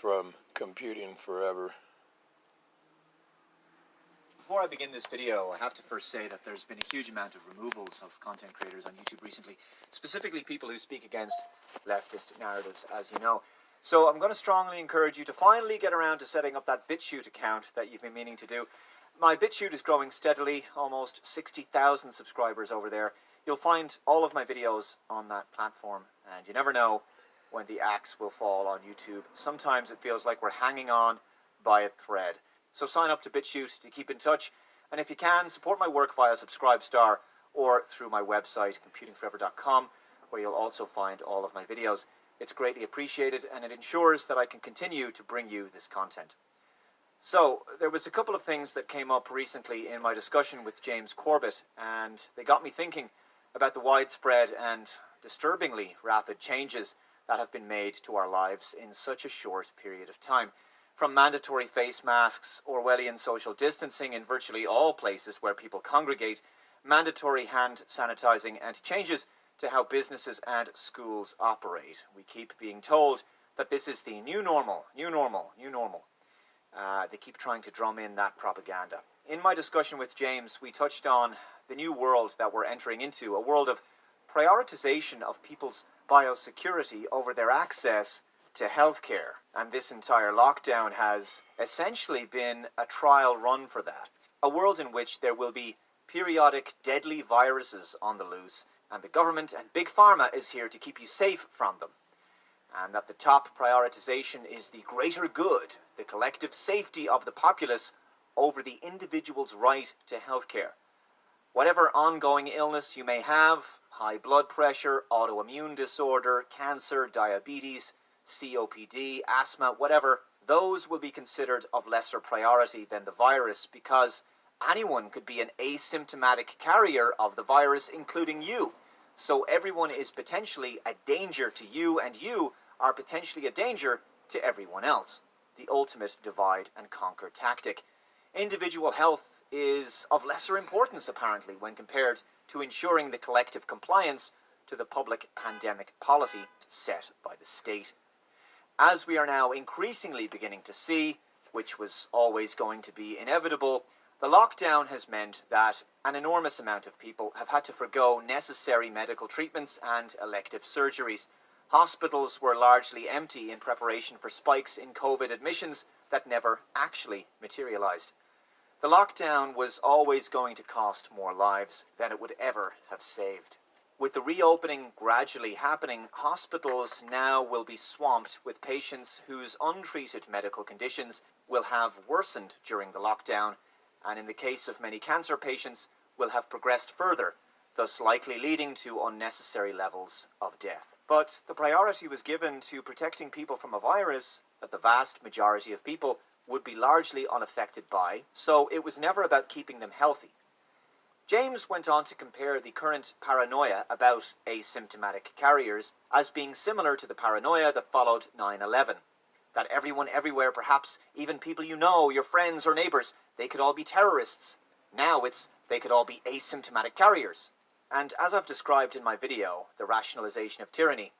from Computing Forever. Before I begin this video, I have to first say that there's been a huge amount of removals of content creators on YouTube recently, specifically people who speak against leftist narratives, as you know. So I'm going to strongly encourage you to finally get around to setting up that BitChute account that you've been meaning to do. My BitChute is growing steadily, almost 60,000 subscribers over there. You'll find all of my videos on that platform, and you never know when the axe will fall on YouTube. Sometimes it feels like we're hanging on by a thread. So sign up to BitChute to keep in touch, and if you can, support my work via Subscribestar or through my website, computingforever.com, where you'll also find all of my videos. It's greatly appreciated, and it ensures that I can continue to bring you this content. So, there was a couple of things that came up recently in my discussion with James Corbett, and they got me thinking about the widespread and disturbingly rapid changes that have been made to our lives in such a short period of time. From mandatory face masks, Orwellian social distancing in virtually all places where people congregate, mandatory hand sanitizing, and changes to how businesses and schools operate. We keep being told that this is the new normal, new normal, new normal. They keep trying to drum in that propaganda. In my discussion with James, we touched on the new world that we're entering into, a world of prioritization of people's biosecurity over their access to healthcare. And this entire lockdown has essentially been a trial run for that. A world in which there will be periodic deadly viruses on the loose, and the government and Big Pharma is here to keep you safe from them. And that the top prioritization is the greater good, the collective safety of the populace over the individual's right to healthcare. Whatever ongoing illness you may have, high blood pressure, autoimmune disorder, cancer, diabetes, COPD, asthma, whatever, those will be considered of lesser priority than the virus, because anyone could be an asymptomatic carrier of the virus, including you. So everyone is potentially a danger to you, and you are potentially a danger to everyone else. The ultimate divide and conquer tactic. Individual health is of lesser importance, apparently, when compared to ensuring the collective compliance to the public pandemic policy set by the state. As we are now increasingly beginning to see, which was always going to be inevitable, the lockdown has meant that an enormous amount of people have had to forgo necessary medical treatments and elective surgeries. Hospitals were largely empty in preparation for spikes in COVID admissions that never actually materialized. The lockdown was always going to cost more lives than it would ever have saved. With the reopening gradually happening, hospitals now will be swamped with patients whose untreated medical conditions will have worsened during the lockdown, and in the case of many cancer patients, will have progressed further, thus likely leading to unnecessary levels of death. But the priority was given to protecting people from a virus that the vast majority of people would be largely unaffected by, so it was never about keeping them healthy. James went on to compare the current paranoia about asymptomatic carriers as being similar to the paranoia that followed 9/11. That everyone everywhere, perhaps even people you know, your friends or neighbors, they could all be terrorists. Now it's they could all be asymptomatic carriers. And as I've described in my video, The Rationalization of Tyranny,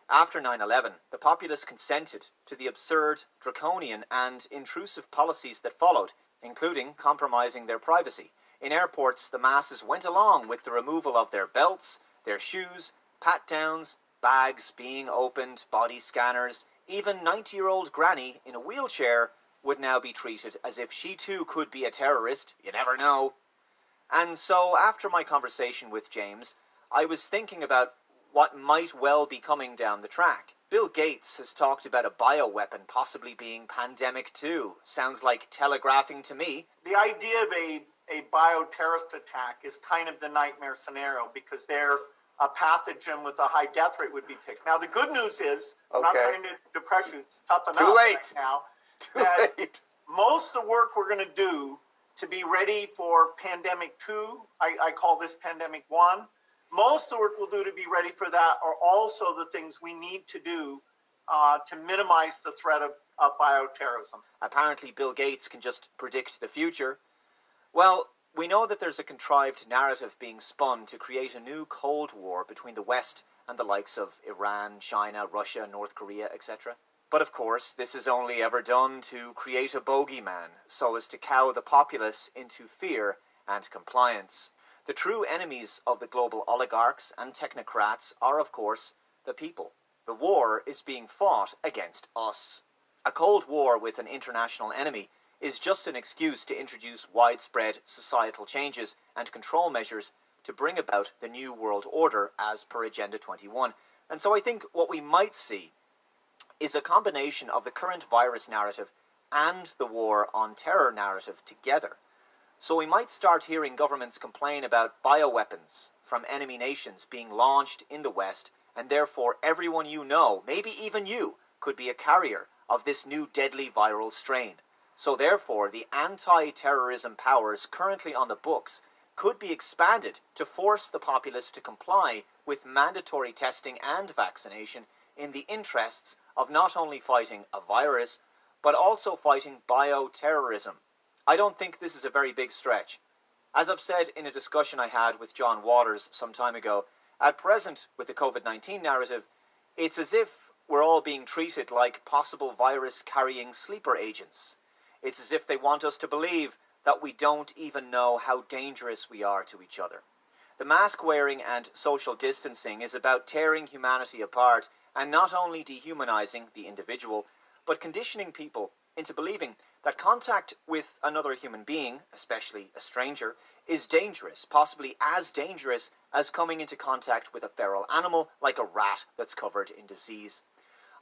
after 9/11, the populace consented to the absurd, draconian and intrusive policies that followed, including compromising their privacy. In airports, the masses went along with the removal of their belts, their shoes, pat-downs, bags being opened, body scanners. Even 90-year-old granny in a wheelchair would now be treated as if she too could be a terrorist. You never know. And so, after my conversation with James, I was thinking about what might well be coming down the track. Bill Gates has talked about a bioweapon possibly being pandemic too. Sounds like telegraphing to me. The idea of a bioterrorist attack is kind of the nightmare scenario, because they're a pathogen with a high death rate would be taken. Now, the good news is, I'm not trying to depress you, it's tough enough right now. Too late. Most of the work we're going to do to be ready for pandemic 2, I call this pandemic 1, most of the work we'll do to be ready for that are also the things we need to do to minimize the threat of bioterrorism. Apparently Bill Gates can just predict the future. Well, we know that there's a contrived narrative being spun to create a new Cold War between the West and the likes of Iran, China, Russia, North Korea, etc. But of course, this is only ever done to create a bogeyman, so as to cow the populace into fear and compliance. The true enemies of the global oligarchs and technocrats are, of course, the people. The war is being fought against us. A Cold War with an international enemy is just an excuse to introduce widespread societal changes and control measures to bring about the new world order as per Agenda 21. And so I think what we might see is a combination of the current virus narrative and the war on terror narrative together. So we might start hearing governments complain about bioweapons from enemy nations being launched in the West, and therefore everyone you know, maybe even you, could be a carrier of this new deadly viral strain. So therefore the anti-terrorism powers currently on the books could be expanded to force the populace to comply with mandatory testing and vaccination in the interests of not only fighting a virus, but also fighting bioterrorism. I don't think this is a very big stretch. As I've said in a discussion I had with John Waters some time ago, at present with the COVID-19 narrative, it's as if we're all being treated like possible virus-carrying sleeper agents. It's as if they want us to believe that we don't even know how dangerous we are to each other. The mask wearing and social distancing is about tearing humanity apart and not only dehumanizing the individual, but conditioning people into believing that contact with another human being, especially a stranger, is dangerous, possibly as dangerous as coming into contact with a feral animal like a rat that's covered in disease.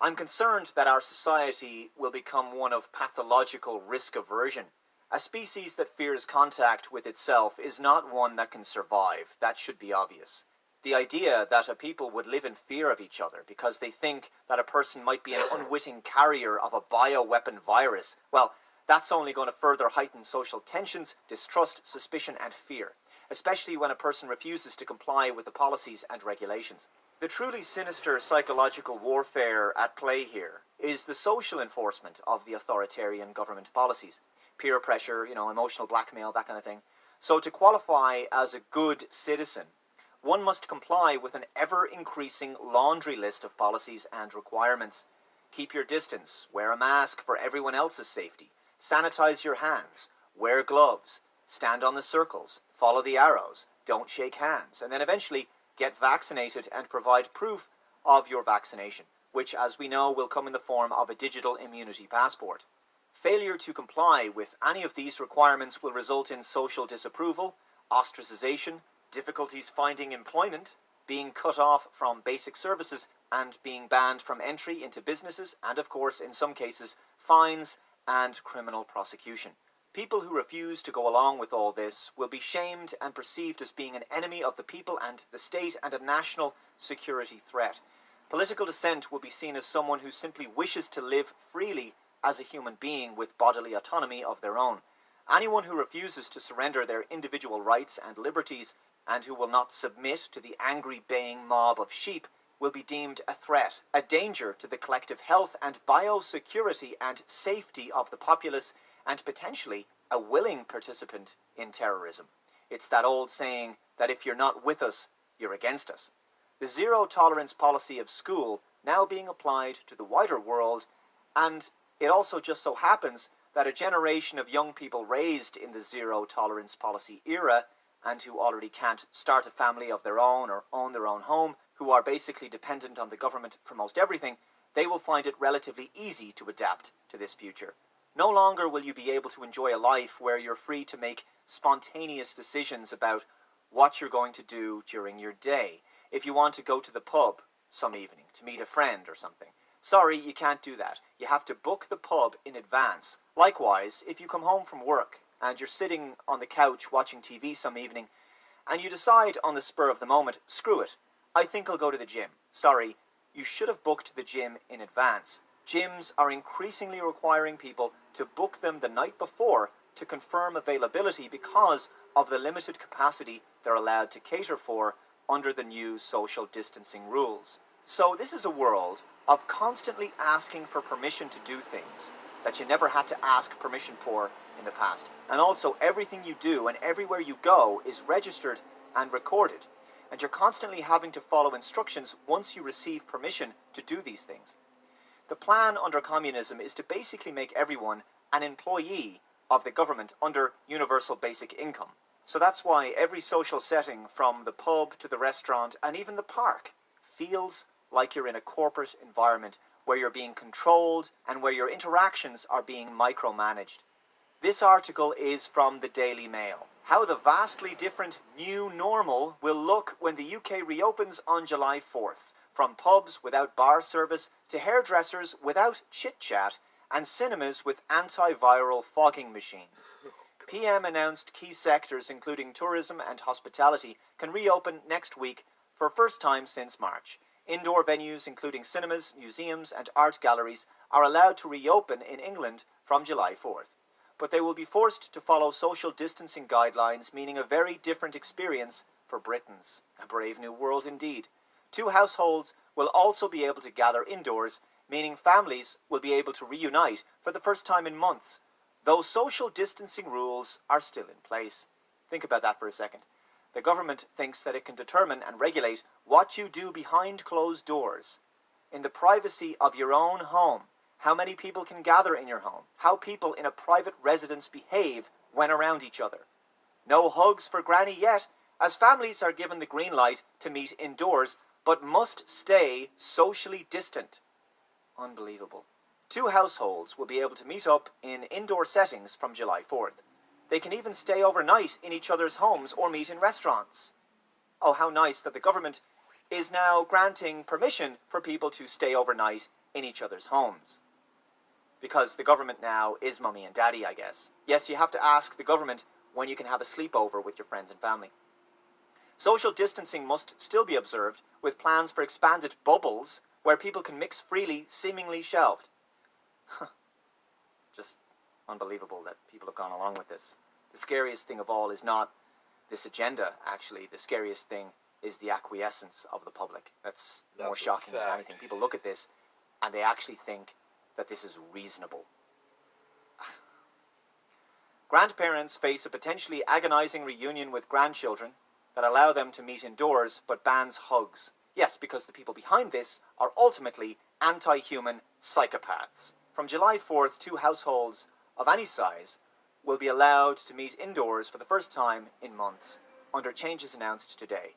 I'm concerned that our society will become one of pathological risk aversion. A species that fears contact with itself is not one that can survive. That should be obvious. The idea that a people would live in fear of each other because they think that a person might be an unwitting carrier of a bioweapon virus, well, that's only going to further heighten social tensions, distrust, suspicion, and fear, especially when a person refuses to comply with the policies and regulations. The truly sinister psychological warfare at play here is the social enforcement of the authoritarian government policies. Peer pressure, emotional blackmail, that kind of thing. So to qualify as a good citizen, one must comply with an ever-increasing laundry list of policies and requirements. Keep your distance, wear a mask for everyone else's safety, sanitize your hands, wear gloves, stand on the circles, follow the arrows, don't shake hands, and then eventually get vaccinated and provide proof of your vaccination, which, as we know, will come in the form of a digital immunity passport. Failure to comply with any of these requirements will result in social disapproval, ostracization, difficulties finding employment, being cut off from basic services, and being banned from entry into businesses, and of course, in some cases, fines and criminal prosecution. People who refuse to go along with all this will be shamed and perceived as being an enemy of the people and the state and a national security threat. Political dissent will be seen as someone who simply wishes to live freely as a human being with bodily autonomy of their own. Anyone who refuses to surrender their individual rights and liberties and who will not submit to the angry baying mob of sheep will be deemed a threat, a danger to the collective health and biosecurity and safety of the populace, and potentially a willing participant in terrorism. It's that old saying that if you're not with us, you're against us. The zero-tolerance policy of school now being applied to the wider world, and it also just so happens that a generation of young people raised in the zero-tolerance policy era and who already can't start a family of their own or own their own home, who are basically dependent on the government for most everything, they will find it relatively easy to adapt to this future. No longer will you be able to enjoy a life where you're free to make spontaneous decisions about what you're going to do during your day. If you want to go to the pub some evening to meet a friend or something, sorry, you can't do that. You have to book the pub in advance. Likewise, if you come home from work and you're sitting on the couch watching TV some evening and you decide on the spur of the moment, screw it, I think I'll go to the gym. Sorry, you should have booked the gym in advance. Gyms are increasingly requiring people to book them the night before to confirm availability because of the limited capacity they're allowed to cater for under the new social distancing rules. So this is a world of constantly asking for permission to do things that you never had to ask permission for in the past. And also everything you do and everywhere you go is registered and recorded. And you're constantly having to follow instructions once you receive permission to do these things. The plan under communism is to basically make everyone an employee of the government under universal basic income. So that's why every social setting, from the pub to the restaurant and even the park, feels like you're in a corporate environment where you're being controlled and where your interactions are being micromanaged. This article is from the Daily Mail. How the vastly different new normal will look when the UK reopens on July 4th. From pubs without bar service to hairdressers without chit-chat and cinemas with antiviral fogging machines. PM announced key sectors including tourism and hospitality can reopen next week for first time since March. Indoor venues including cinemas, museums and art galleries are allowed to reopen in England from July 4th. But they will be forced to follow social distancing guidelines, meaning a very different experience for Britons. A brave new world indeed. 2 households will also be able to gather indoors, meaning families will be able to reunite for the first time in months, though social distancing rules are still in place. Think about that for a second. The government thinks that it can determine and regulate what you do behind closed doors, in the privacy of your own home, how many people can gather in your home, how people in a private residence behave when around each other. No hugs for Granny yet, as families are given the green light to meet indoors, but must stay socially distant. Unbelievable. 2 households will be able to meet up in indoor settings from July 4th. They can even stay overnight in each other's homes or meet in restaurants. Oh, how nice that the government is now granting permission for people to stay overnight in each other's homes. Because the government now is mummy and daddy, I guess. Yes, you have to ask the government when you can have a sleepover with your friends and family. Social distancing must still be observed, with plans for expanded bubbles where people can mix freely seemingly shelved. Just unbelievable that people have gone along with this. The scariest thing of all is not this agenda, actually. The scariest thing is the acquiescence of the public. That's more shocking than anything. People look at this and they actually think that this is reasonable. Grandparents face a potentially agonizing reunion with grandchildren that allow them to meet indoors but bans hugs. Yes, because the people behind this are ultimately anti-human psychopaths. From July 4th, 2 households of any size will be allowed to meet indoors for the first time in months, under changes announced today.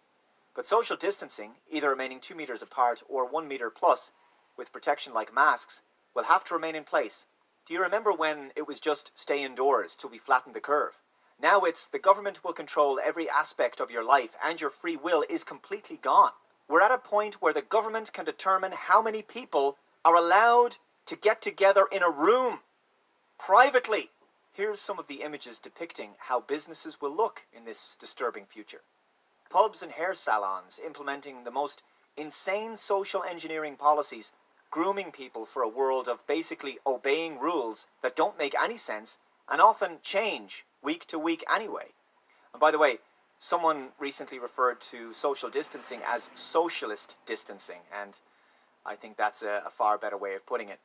But social distancing, either remaining 2 meters apart or 1 meter plus, with protection like masks, will have to remain in place. Do you remember when it was just stay indoors till we flatten the curve? Now it's the government will control every aspect of your life and your free will is completely gone. We're at a point where the government can determine how many people are allowed to get together in a room, privately. Here's some of the images depicting how businesses will look in this disturbing future. Pubs and hair salons implementing the most insane social engineering policies, grooming people for a world of basically obeying rules that don't make any sense and often change week to week anyway. And by the way, someone recently referred to social distancing as socialist distancing, and I think that's a far better way of putting it.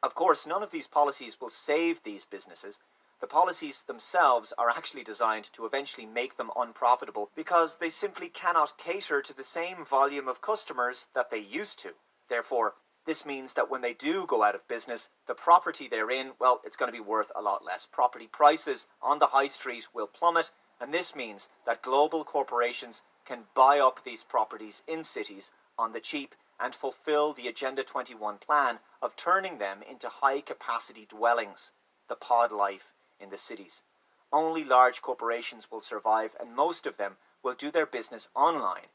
Of course, none of these policies will save these businesses. The policies themselves are actually designed to eventually make them unprofitable because they simply cannot cater to the same volume of customers that they used to. Therefore, this means that when they do go out of business, the property they're in, well, it's going to be worth a lot less. Property prices on the high street will plummet, and this means that global corporations can buy up these properties in cities on the cheap and fulfill the Agenda 21 plan of turning them into high-capacity dwellings, the pod life in the cities. Only large corporations will survive, and most of them will do their business online.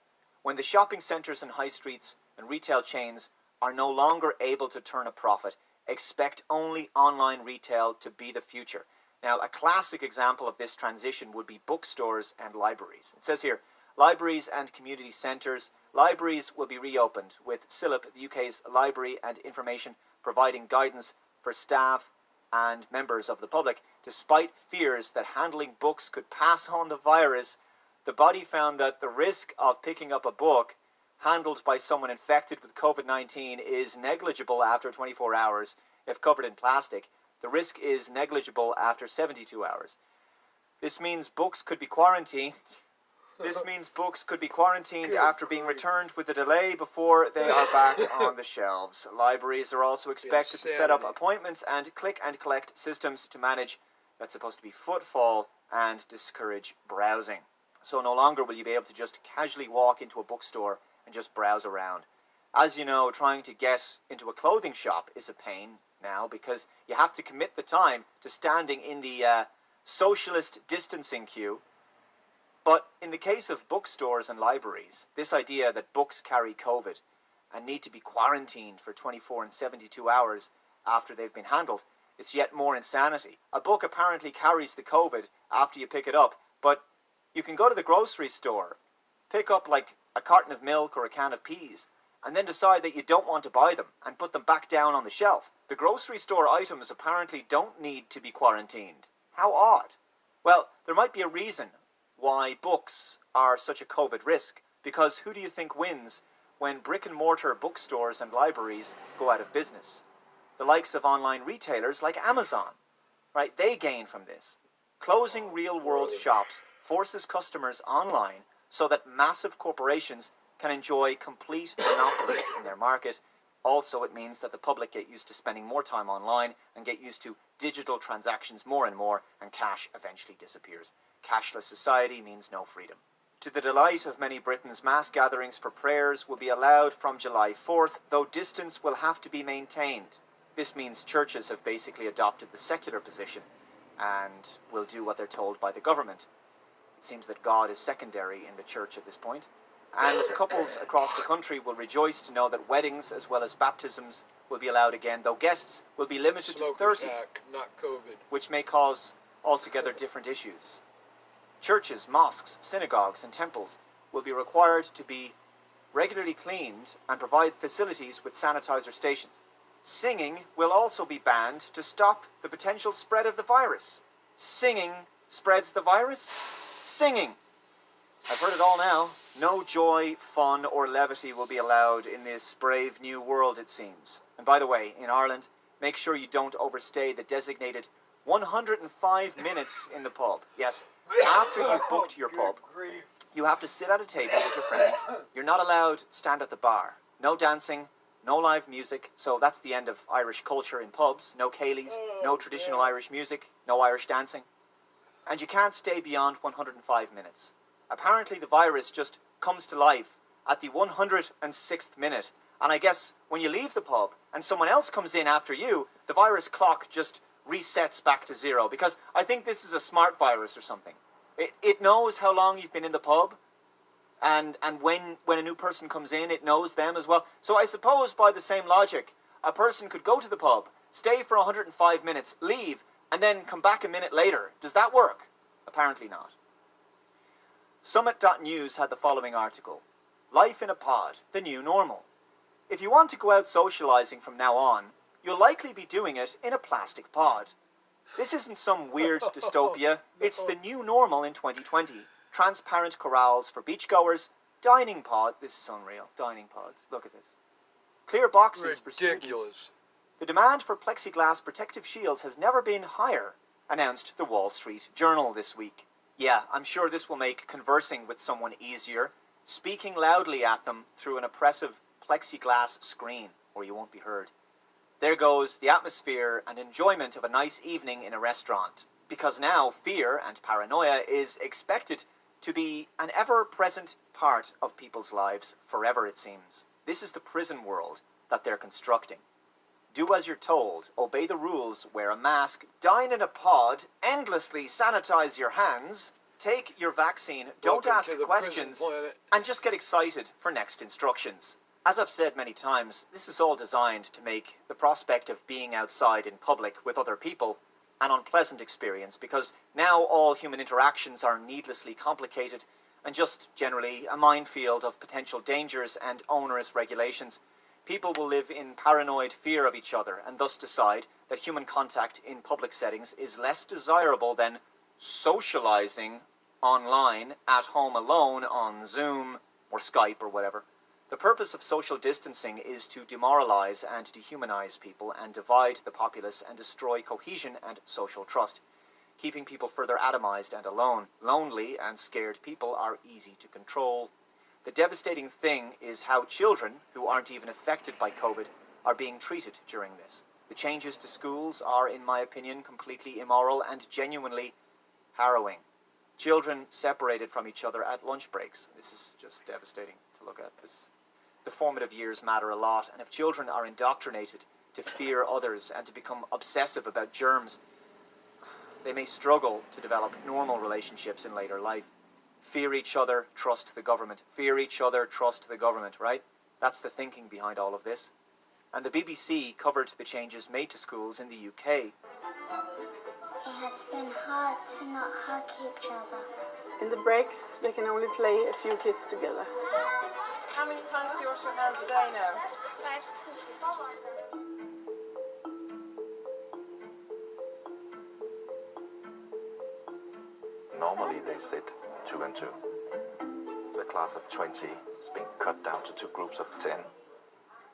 When the shopping centres and high streets and retail chains are no longer able to turn a profit, expect only online retail to be the future. Now, a classic example of this transition would be bookstores and libraries. It says here, libraries and community centres. Libraries will be reopened, with CILIP, the UK's library and information, providing guidance for staff and members of the public. Despite fears that handling books could pass on the virus, the body found that the risk of picking up a book handled by someone infected with COVID-19 is negligible after 24 hours if covered in plastic. The risk is negligible after 72 hours. This means books could be quarantined This means books could be quarantined after being returned with a delay before they are back on the shelves. Libraries are also expected to set up appointments and click-and-collect systems to manage that's supposed to be footfall and discourage browsing. So no longer will you be able to just casually walk into a bookstore and just browse around. As you know, trying to get into a clothing shop is a pain now because you have to commit the time to standing in the socialist distancing queue. But in the case of bookstores and libraries, this idea that books carry COVID and need to be quarantined for 24 and 72 hours after they've been handled is yet more insanity. A book apparently carries the COVID after you pick it up, but you can go to the grocery store, pick up like a carton of milk or a can of peas, and then decide that you don't want to buy them and put them back down on the shelf. The grocery store items apparently don't need to be quarantined. How odd. Well, there might be a reason why books are such a COVID risk, because who do you think wins when brick-and-mortar bookstores and libraries go out of business? The likes of online retailers like Amazon, right? They gain from this. Closing real-world shops forces customers online so that massive corporations can enjoy complete monopolies in their market. Also, it means that the public get used to spending more time online and get used to digital transactions more and more, and cash eventually disappears. Cashless society means no freedom. To the delight of many Britons, mass gatherings for prayers will be allowed from July 4th, though distance will have to be maintained. This means churches have basically adopted the secular position and will do what they're told by the government. It seems that God is secondary in the church at this point. And couples across the country will rejoice to know that weddings as well as baptisms will be allowed again, though guests will be limited to 30, not COVID. which may cause altogether different issues. Churches, mosques, synagogues and temples will be required to be regularly cleaned and provide facilities with sanitizer stations. Singing will also be banned to stop the potential spread of the virus. Singing spreads the virus? Singing! I've heard it all now. No joy, fun or levity will be allowed in this brave new world, it seems. And by the way, in Ireland, make sure you don't overstay the designated 105 minutes in the pub. Yes, after you've booked your pub, you have to sit at a table with your friends. You're not allowed to stand at the bar. No dancing, no live music. So that's the end of Irish culture in pubs. No Cayleys, no traditional Irish music, no Irish dancing. And you can't stay beyond 105 minutes. Apparently the virus just comes to life at the 106th minute. And I guess when you leave the pub and someone else comes in after you, the virus clock just resets back to zero. Because I think this is a smart virus or something. It knows how long you've been in the pub. And when a new person comes in, it knows them as well. So I suppose by the same logic, a person could go to the pub, stay for 105 minutes, leave, and then come back a minute later. Does that work? Apparently not. Summit.news had the following article. Life in a pod, the new normal. If you want to go out socializing from now on, you'll likely be doing it in a plastic pod. This isn't some weird dystopia. It's the new normal in 2020. Transparent corrals for beachgoers, dining pods. This is unreal. Dining pods. Look at this. Clear boxes for students. Ridiculous. The demand for plexiglass protective shields has never been higher, announced the Wall Street Journal this week. Yeah, I'm sure this will make conversing with someone easier, speaking loudly at them through an oppressive plexiglass screen, or you won't be heard. There goes the atmosphere and enjoyment of a nice evening in a restaurant, because now fear and paranoia is expected to be an ever-present part of people's lives forever, it seems. This is the prison world that they're constructing. Do as you're told, obey the rules, wear a mask, dine in a pod, endlessly sanitize your hands, take your vaccine, don't ask questions, and just get excited for next instructions. As I've said many times, this is all designed to make the prospect of being outside in public with other people an unpleasant experience, because now all human interactions are needlessly complicated and just generally a minefield of potential dangers and onerous regulations. People will live in paranoid fear of each other and thus decide that human contact in public settings is less desirable than socializing online at home alone on Zoom or Skype or whatever. The purpose of social distancing is to demoralize and dehumanize people and divide the populace and destroy cohesion and social trust. keeping people further atomized and alone. Lonely and scared people are easy to control. The devastating thing is how children, who aren't even affected by COVID, are being treated during this. The changes to schools are, in my opinion, completely immoral and genuinely harrowing. Children separated from each other at lunch breaks. This is just devastating to look at. The formative years matter a lot, and if children are indoctrinated to fear others and to become obsessive about germs, they may struggle to develop normal relationships in later life. Fear each other, trust the government. Fear each other, trust the government, right? That's the thinking behind all of this. And the BBC covered the changes made to schools in the UK. It has been hard to not hug each other. In the breaks, they can only play a few kids together. How many times do you wash your hands a day now? 5 to 6. Normally they sit 2 and 2. The class of 20 is being cut down to 2 groups of 10.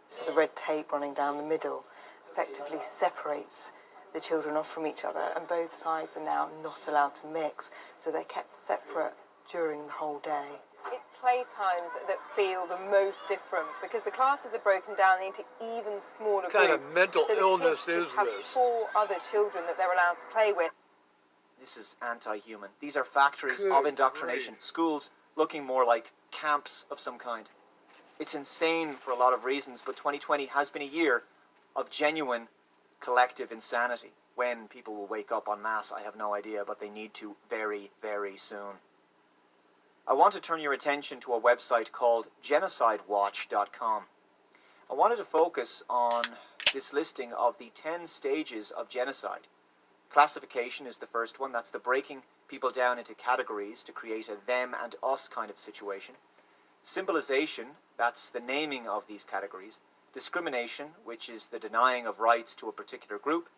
So the red tape running down the middle effectively separates the children off from each other, and both sides are now not allowed to mix, so they're kept separate during the whole day. It's playtimes that feel the most different because the classes are broken down into even smaller What kind groups. of mental so the illness kids is just have this? 4 other children that they're allowed to play with. This is anti-human. These are factories Good of indoctrination. grief. Schools looking more like camps of some kind. It's insane for a lot of reasons, but 2020 has been a year of genuine collective insanity. When people will wake up en masse, I have no idea, but they need to very, very soon. I want to turn your attention to a website called genocidewatch.com. I wanted to focus on this listing of the 10 stages of genocide. Classification is the first one. That's the breaking people down into categories to create a them and us kind of situation. Symbolization, that's the naming of these categories. Discrimination, which is the denying of rights to a particular group.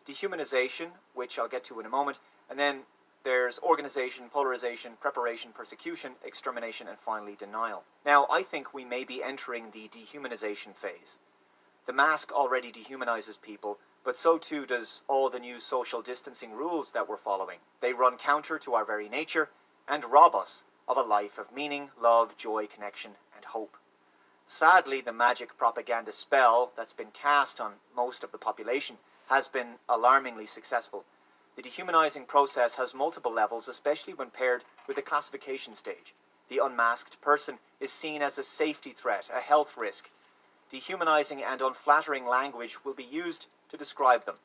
Dehumanization, which I'll get to in a moment. And then there's organization, polarization, preparation, persecution, extermination, and finally denial. Now, I think we may be entering the dehumanization phase. The mask already dehumanizes people, but so too does all the new social distancing rules that we're following. They run counter to our very nature and rob us of a life of meaning, love, joy, connection, and hope. Sadly, the magic propaganda spell that's been cast on most of the population has been alarmingly successful. The dehumanizing process has multiple levels, especially when paired with the classification stage. The unmasked person is seen as a safety threat, a health risk. Dehumanizing and unflattering language will be used to describe them.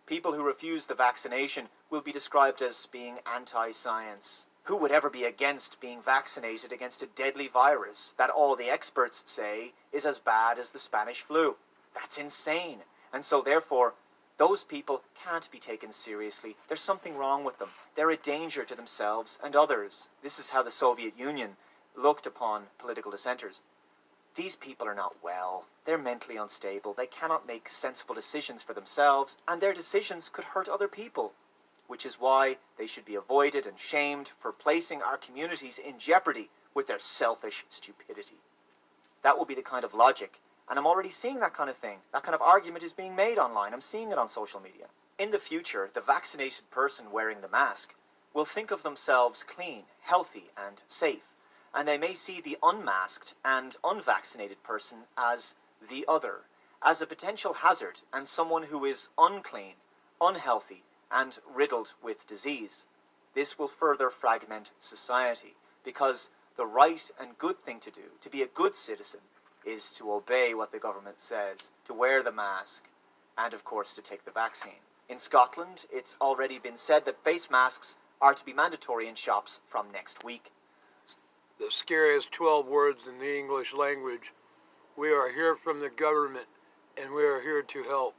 People who refuse the vaccination will be described as being anti-science. Who would ever be against being vaccinated against a deadly virus that all the experts say is as bad as the Spanish flu? That's insane. And so therefore, those people can't be taken seriously. There's something wrong with them. They're a danger to themselves and others. This is how the Soviet Union looked upon political dissenters. These people are not well. They're mentally unstable. They cannot make sensible decisions for themselves, and their decisions could hurt other people, which is why they should be avoided and shamed for placing our communities in jeopardy with their selfish stupidity. That will be the kind of logic, and I'm already seeing that kind of thing. That kind of argument is being made online. I'm seeing it on social media. In the future, the vaccinated person wearing the mask will think of themselves clean, healthy, and safe, and they may see the unmasked and unvaccinated person as the other, as a potential hazard and someone who is unclean, unhealthy, and riddled with disease. This will further fragment society, because the right and good thing to do, to be a good citizen, is to obey what the government says, to wear the mask, and of course to take the vaccine. In Scotland, it's already been said that face masks are to be mandatory in shops from next week. The scariest 12 words in the English language. We are here from the government, and we are here to help.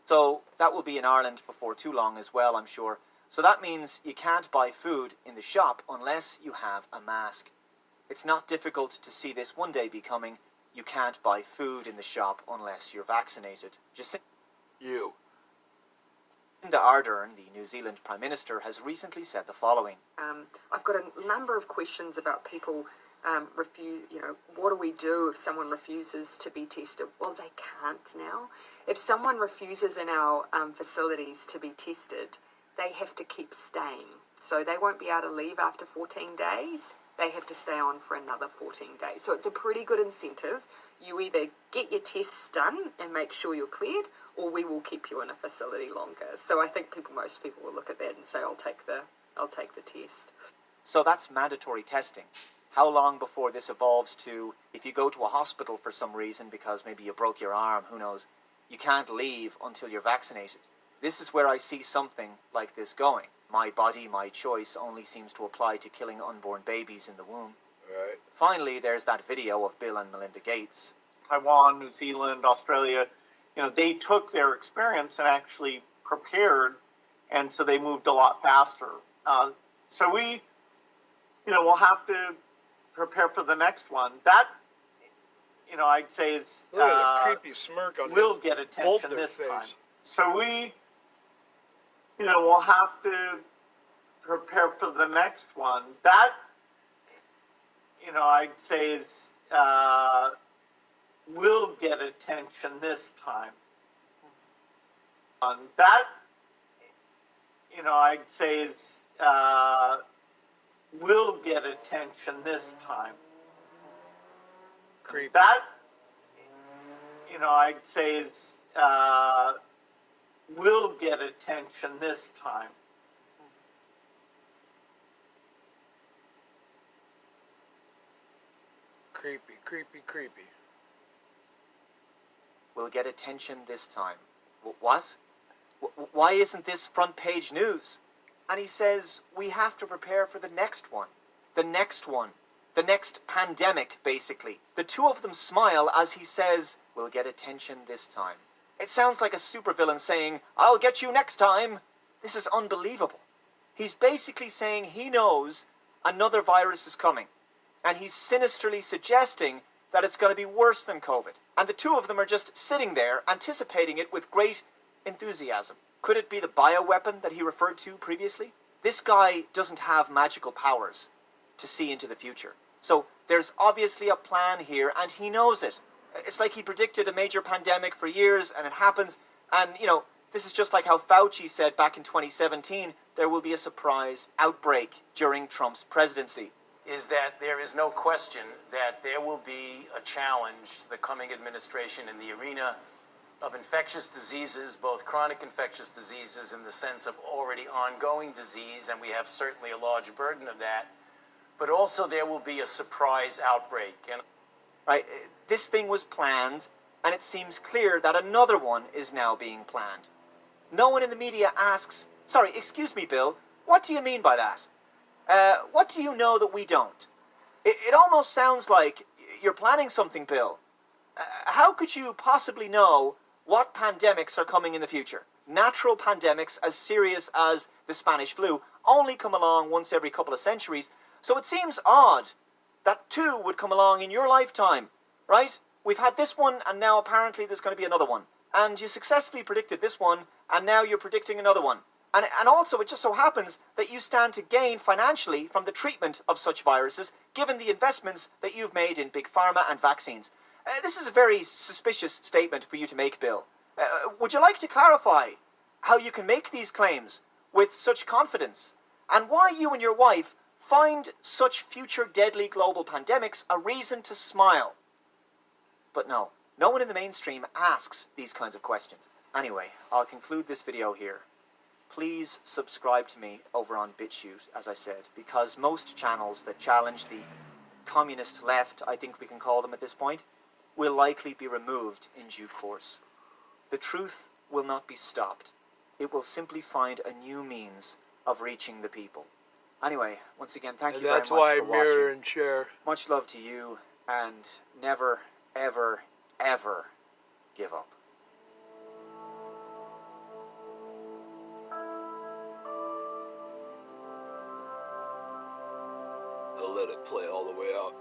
So that will be in Ireland before too long as well, I'm sure. So that means you can't buy food in the shop unless you have a mask. It's not difficult to see this one day becoming, you can't buy food in the shop unless you're vaccinated. Jacinda Ardern, the New Zealand Prime Minister, has recently said the following. I've got a number of questions about people refuse, what do we do if someone refuses to be tested? Well, they can't now. If someone refuses in our facilities to be tested, they have to keep staying. So they won't be able to leave after 14 days. They have to stay on for another 14 days. So it's a pretty good incentive. You either get your tests done and make sure you're cleared, or we will keep you in a facility longer. So I think most people will look at that and say, I'll take the test. So that's mandatory testing. How long before this evolves to, if you go to a hospital for some reason, because maybe you broke your arm, who knows, you can't leave until you're vaccinated? This is where I see something like this going. My body, my choice only seems to apply to killing unborn babies in the womb. Right. Finally, there's that video of Bill and Melinda Gates. Taiwan, New Zealand, Australia, they took their experience and actually prepared, and so they moved a lot faster. So we, we'll have to prepare for the next one. That, I'd say is Look at the creepy smirk on will his get attention Bolter this face. time. So we, we'll have to prepare for the next one. That, I'd say is will get attention this time. That, I'd say is will get attention this time. Creepy. That, I'd say is will get attention this time. Creepy, creepy, creepy. Will get attention this time. What? Why isn't this front page news? And he says, we have to prepare for the next one. The next one. The next pandemic, basically. The two of them smile as he says, we'll get attention this time. It sounds like a supervillain saying, I'll get you next time. This is unbelievable. He's basically saying he knows another virus is coming. And he's sinisterly suggesting that it's going to be worse than COVID. And the two of them are just sitting there, anticipating it with great enthusiasm. Could it be the bioweapon that he referred to previously? This guy doesn't have magical powers to see into the future. So there's obviously a plan here, and he knows it. It's like he predicted a major pandemic for years, and it happens. And, this is just like how Fauci said back in 2017, there will be a surprise outbreak during Trump's presidency. Is that there is no question that there will be a challenge to the coming administration in the arena of infectious diseases, both chronic infectious diseases in the sense of already ongoing disease, and we have certainly a large burden of that, but also there will be a surprise outbreak. And right, this thing was planned, and it seems clear that another one is now being planned. No one in the media asks, sorry, excuse me, Bill, what do you mean by that? What do you know that we don't? It almost sounds like you're planning something, Bill. How could you possibly know what pandemics are coming in the future? Natural pandemics as serious as the Spanish flu only come along once every couple of centuries, so it seems odd that two would come along in your lifetime, right? We've had this one, and now apparently there's going to be another one. And you successfully predicted this one, and now you're predicting another one. And also, it just so happens that you stand to gain financially from the treatment of such viruses, given the investments that you've made in big pharma and vaccines. This is a very suspicious statement for you to make, Bill. Would you like to clarify how you can make these claims with such confidence, and why you and your wife find such future deadly global pandemics a reason to smile? But no one in the mainstream asks these kinds of questions. Anyway, I'll conclude this video here. Please subscribe to me over on BitChute, as I said, because most channels that challenge the communist left, I think we can call them at this point, will likely be removed in due course. The truth will not be stopped. It will simply find a new means of reaching the people. Anyway, once again, thank you very much for watching. That's why mirror and share. Much love to you, and never, ever, ever give up. I'll let it play all the way out.